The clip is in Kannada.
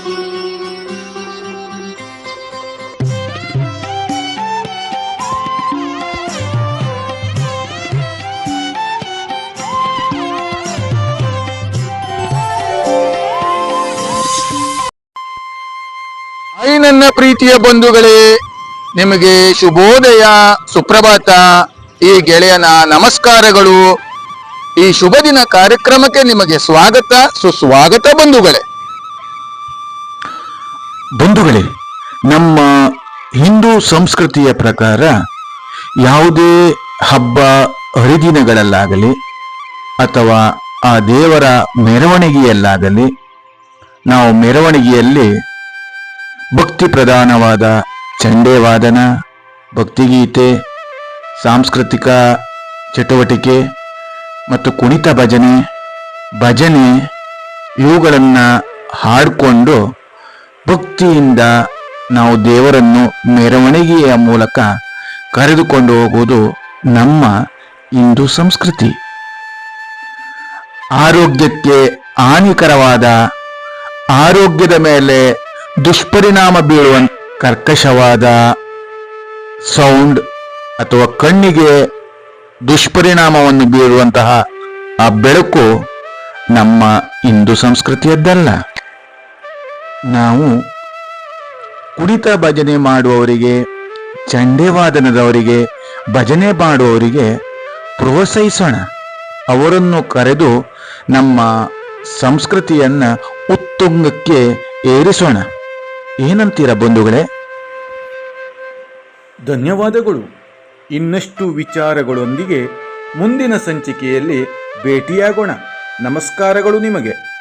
ನನ್ನ ಪ್ರೀತಿಯ ಬಂಧುಗಳೇ, ನಿಮಗೆ ಶುಭೋದಯ, ಸುಪ್ರಭಾತ. ಈ ಗೆಳೆಯನ ನಮಸ್ಕಾರಗಳು. ಈ ಶುಭ ದಿನ ಕಾರ್ಯಕ್ರಮಕ್ಕೆ ನಿಮಗೆ ಸ್ವಾಗತ, ಸುಸ್ವಾಗತ ಬಂಧುಗಳೇ. ನಮ್ಮ ಹಿಂದೂ ಸಂಸ್ಕೃತಿಯ ಪ್ರಕಾರ ಯಾವುದೇ ಹಬ್ಬ ಹರಿದಿನಗಳಲ್ಲಾಗಲಿ ಅಥವಾ ಆ ದೇವರ ಮೆರವಣಿಗೆಯಲ್ಲಾಗಲಿ, ನಾವು ಮೆರವಣಿಗೆಯಲ್ಲಿ ಭಕ್ತಿ ಪ್ರಧಾನವಾದ ಚಂಡೇವಾದನ, ಭಕ್ತಿಗೀತೆ, ಸಾಂಸ್ಕೃತಿಕ ಚಟುವಟಿಕೆ ಮತ್ತು ಕುಣಿತ ಭಜನೆ ಇವುಗಳನ್ನು ಹಾಡಿಕೊಂಡು ಭಕ್ತಿಯಿಂದ ನಾವು ದೇವರನ್ನು ಮೆರವಣಿಗೆಯ ಮೂಲಕ ಕರೆದುಕೊಂಡು ಹೋಗುವುದು ನಮ್ಮ ಹಿಂದೂ ಸಂಸ್ಕೃತಿ. ಆರೋಗ್ಯಕ್ಕೆ ಹಾನಿಕರವಾದ, ಆರೋಗ್ಯದ ಮೇಲೆ ದುಷ್ಪರಿಣಾಮ ಬೀಳುವ ಕರ್ಕಶವಾದ ಸೌಂಡ್ ಅಥವಾ ಕಣ್ಣಿಗೆ ದುಷ್ಪರಿಣಾಮವನ್ನು ಬೀರುವಂತಹ ಆ ಬೆಳಕು ನಮ್ಮ ಹಿಂದೂ ಸಂಸ್ಕೃತಿಯದ್ದಲ್ಲ. ನಾವು ಕುಣಿತ ಭಜನೆ ಮಾಡುವವರಿಗೆ, ಚಂಡೇವಾದನದವರಿಗೆ, ಭಜನೆ ಮಾಡುವವರಿಗೆ ಪ್ರೋತ್ಸಾಹಿಸೋಣ. ಅವರನ್ನು ಕರೆದು ನಮ್ಮ ಸಂಸ್ಕೃತಿಯನ್ನ ಉತ್ತುಂಗಕ್ಕೆ ಏರಿಸೋಣ. ಏನಂತೀರ ಬಂಧುಗಳೇ? ಧನ್ಯವಾದಗಳು. ಇನ್ನಷ್ಟು ವಿಚಾರಗಳೊಂದಿಗೆ ಮುಂದಿನ ಸಂಚಿಕೆಯಲ್ಲಿ ಭೇಟಿಯಾಗೋಣ. ನಮಸ್ಕಾರಗಳು ನಿಮಗೆ.